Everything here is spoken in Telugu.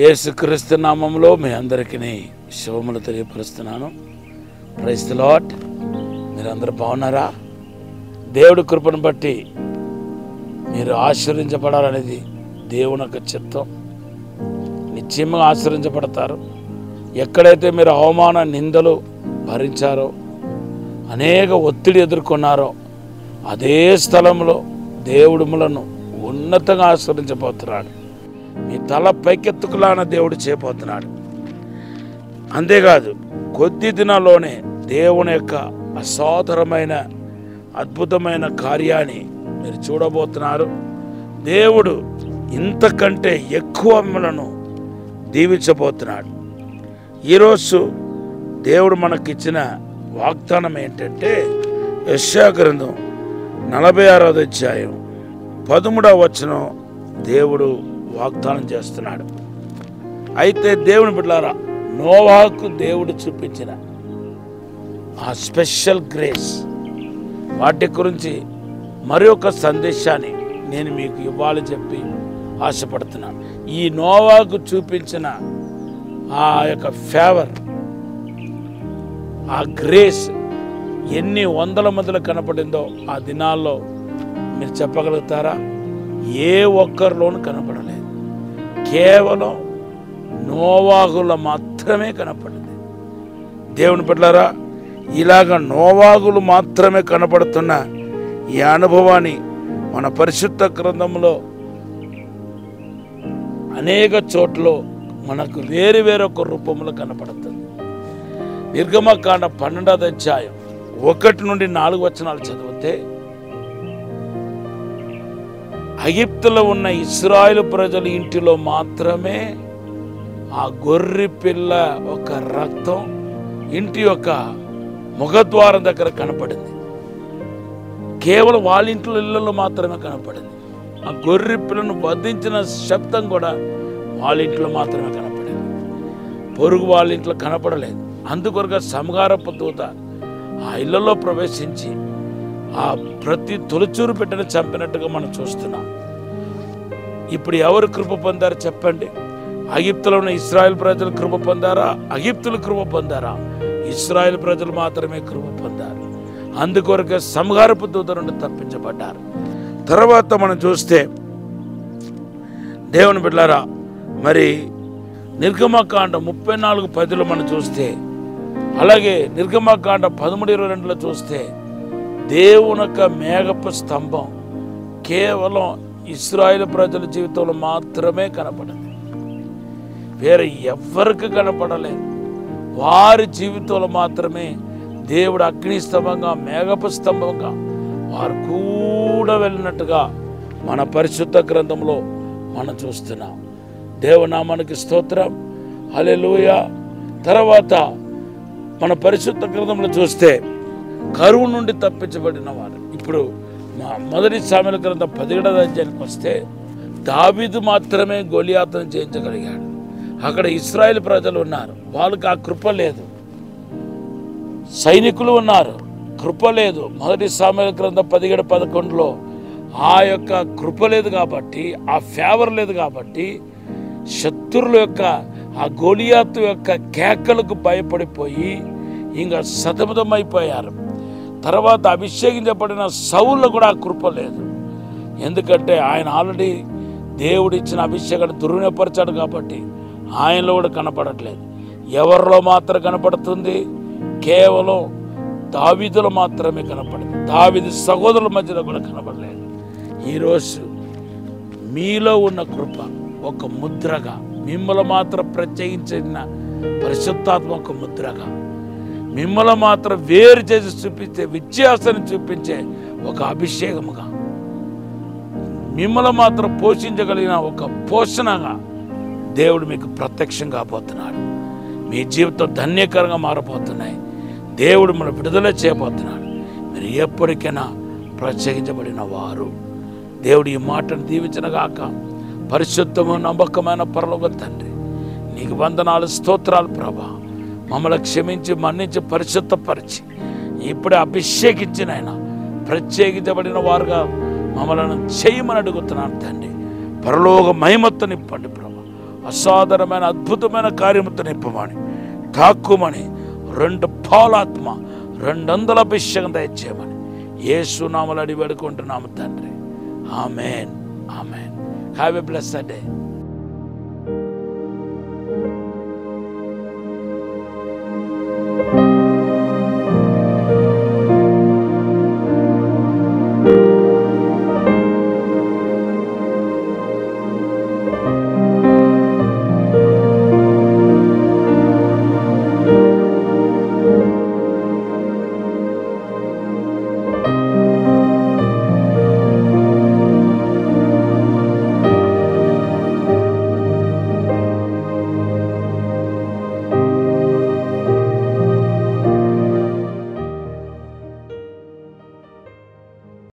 యేసుక్రీస్తు నామములో మీ అందరికీ శుభములు తెలియపరుస్తున్నాను. Praise the Lord. మీరందరూ బాగున్నారా? దేవుడి కృపను బట్టి మీరు ఆశీర్వదించబడాలనేది దేవుని యొక్క చిత్తం. నిశ్చయంగా ఆశీర్వదించబడతారు. ఎక్కడైతే మీరు అవమాన నిందలు భరించారో, అనేక ఒత్తిడి ఎదుర్కొన్నారో, అదే స్థలంలో దేవుడు మిమ్మలను ఉన్నతంగా ఆశీర్వదించబోతున్నాడు. మీ తల పైకెత్తుకులాన దేవుడు చేయబోతున్నాడు. అంతేకాదు, కొద్ది దినాల్లోనే దేవుని యొక్క అసాధారణమైన అద్భుతమైన కార్యాన్ని మీరు చూడబోతున్నారు. దేవుడు ఇంతకంటే ఎక్కువ మిమ్మలను దీవించబోతున్నాడు. ఈరోజు దేవుడు మనకిచ్చిన వాగ్దానం ఏంటంటే, యెషయా గ్రంథం 46వ అధ్యాయం 13వ వచనం దేవుడు వాగ్దానం చేస్తున్నాడు. అయితే దేవుని బిడ్డలారా, నోవాహుకు దేవుడు చూపించిన ఆ స్పెషల్ గ్రేస్, వాటి గురించి మరి ఒక సందేశాన్ని నేను మీకు ఇవ్వాలి చెప్పి ఆశపడుతున్నాను. ఈ నోవాహుకు చూపించిన ఆ యొక్క ఫేవర్, ఆ గ్రేస్ ఎన్ని వందల మందిలో కనపడిందో ఆ దినాల్లో మీరు చెప్పగలుగుతారా? ఏ ఒక్కరిలోనూ కనపడలేదు. కేవలం నోవాహులో మాత్రమే కనపడింది. దేవుని బిడ్డలారా, ఇలాగ నోవాహులు మాత్రమే కనపడుతున్న ఈ అనుభవాన్ని మన పరిశుద్ధ గ్రంథంలో అనేక చోట్ల మనకు వేరొక రూపంలో కనపడుతుంది. నిర్గమకాండ 12వ అధ్యాయం 1 నుండి 4 వచనాలు చదివితే, ఐగుప్తులో ఉన్న ఇశ్రాయేలు ప్రజల ఇంటిలో మాత్రమే ఆ గొర్రె పిల్ల ఒక రక్తం ఇంటి యొక్క ముఖద్వారం దగ్గర కనపడింది. కేవలం వాళ్ళ ఇంట్లో ఇళ్లలో మాత్రమే కనపడింది. ఆ గొర్రె పిల్లను వధించిన శబ్దం కూడా వాళ్ళ ఇంట్లో మాత్రమే కనపడింది. పొరుగు వాళ్ళ ఇంట్లో కనపడలేదు. అందుకొరగా సంహారపు దూత ఆ ఇళ్లలో ప్రవేశించి ఆ ప్రతి తొలిచూరు బిడ్డను చంపినట్టుగా మనం చూస్తున్నాం. ఇప్పుడు ఎవరు కృప పొందారు చెప్పండి? ఐగుప్తులో ఉన్న ఇశ్రాయేలు ప్రజలు కృప పొందారా? ఐగుప్తులు కృప పొందారా? ఇశ్రాయేలు ప్రజలు మాత్రమే కృప పొందారు. అందుకొరకే సంహారపు దూత నుండి తప్పించబడ్డారు. తర్వాత మనం చూస్తే, దేవుని బిడ్డలారా, మరి నిర్గమకాండ 34:10లో మనం చూస్తే, అలాగే నిర్గమకాండ 13:22లో చూస్తే, దేవుని యొక్క మేఘపు స్తంభం కేవలం ఇశ్రాయేలు ప్రజల జీవితంలో మాత్రమే కనపడింది. వేరే ఎవరికి కనపడలేదు. వారి జీవితంలో మాత్రమే దేవుడు అగ్ని స్తంభంగా, మేఘపు స్తంభంగా వారు కూడా వెళ్ళినట్టుగా మన పరిశుద్ధ గ్రంథంలో మనం చూస్తున్నాం. దేవునామానికి స్తోత్రం. హల్లెలూయా. తర్వాత మన పరిశుద్ధ గ్రంథంలో చూస్తే, కరువు నుండి తప్పించబడిన వారు. ఇప్పుడు మా మొదటి సామెల గ్రంథం 17వ అధ్యాయానికి వస్తే, దావీదు మాత్రమే గొలియాతును జయించగలిగాడు. అక్కడ ఇశ్రాయేలు ప్రజలు ఉన్నారు, వాళ్ళకి ఆ కృప లేదు. సైనికులు ఉన్నారు, కృప లేదు. మొదటి సామెల గ్రంథం 17:11లో ఆ యొక్క కృప లేదు కాబట్టి, ఆ ఫేవర్ లేదు కాబట్టి, శత్రువుల యొక్క ఆ గొలియాతు యొక్క కేకలకు భయపడిపోయి ఇంకా సతమతమైపోయారు. తర్వాత అభిషేకించబడిన సౌలు కూడా ఆ కృప లేదు. ఎందుకంటే ఆయన ఆల్రెడీ దేవుడు ఇచ్చిన అభిషేకాన్ని దుర్వినియోగపరిచాడు కాబట్టి ఆయనలో కూడా కనపడట్లేదు. ఎవరిలో మాత్రం కనపడుతుంది? కేవలం దావీదులో మాత్రమే కనపడింది. దావీదు సహోదరుల మధ్యలో కూడా కనపడలేదు. ఈరోజు మీలో ఉన్న కృప ఒక ముద్రగా, మిమ్మల్ని మాత్రం ప్రత్యేకించిన పరిశుద్ధాత్మ ఒక ముద్రగా, మిమ్మల్ని మాత్రం వేరు చేసి చూపించే, వ్యత్యాసాన్ని చూపించే ఒక అభిషేకముగా, మిమ్మల్ని మాత్రం పోషించగలిగిన ఒక పోషణగా దేవుడు మీకు ప్రత్యక్షం కాబోతున్నాడు. మీ జీవితం ధన్యకరంగా మారబోతున్నాయి. దేవుడు మన విడుదల చేయబోతున్నాడు. మీరు ఎప్పటికైనా ప్రత్యేకించబడిన వారు. దేవుడు ఈ మాటను దీవించనగాక. పరిశుద్ధము నమ్మకమైన పరలోక తండ్రి, నీకు వందనాలు, స్తోత్రాలు ప్రభా. మమ్మల్ని క్షమించి, మన్నించి, పరిశుద్ధపరిచి ఇప్పుడే అభిషేకించిన ఆయన ప్రత్యేకించబడిన వారుగా మమ్మల్ని చేయమని అడుగుతున్నాను తండ్రి. పరలోక మహిమతో నింపండి ప్రభా. అసాధారణమైన అద్భుతమైన కార్యముతో నింపమని, తాక్కుమని, 2 పాలాత్మ 200 అభిషేకం దయచేయమని యేసు నామములో అడిగి వేడుకుంటున్నాము తండ్రి. Amen, amen. Have a blessed day.